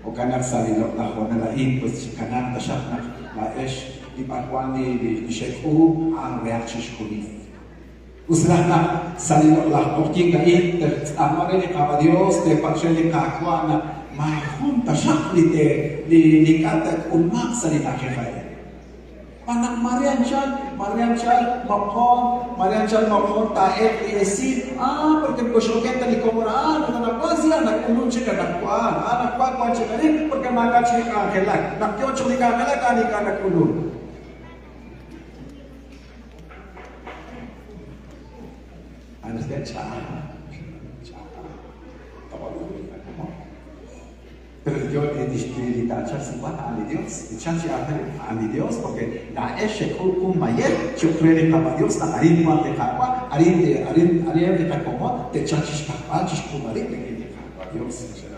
o canar salilok na honalain pues canar tashat na laesh ipakwani di sheku ang reakshish kuni. Uslah na salilok lah oking gain amare ni kaba Dios te pacheli kakwana mahun tashat li kata ulmak salita kefai. Anak Marian Chan mapon taek esi porque koshoken tani komora anak kuasi anak ulun cik anak kuan cik ni porque maka cik kelak nak kyo cik kelak ani anak ulun. Understand Pero yo disponibilidad semua ahli Dios, dicaci ahli Dios porque da eshe kulkum mayer, yo creo que Dios na arin ma te kakwa, arin te kakwa, te caci kakwa, cishkumari te kakwa Dios.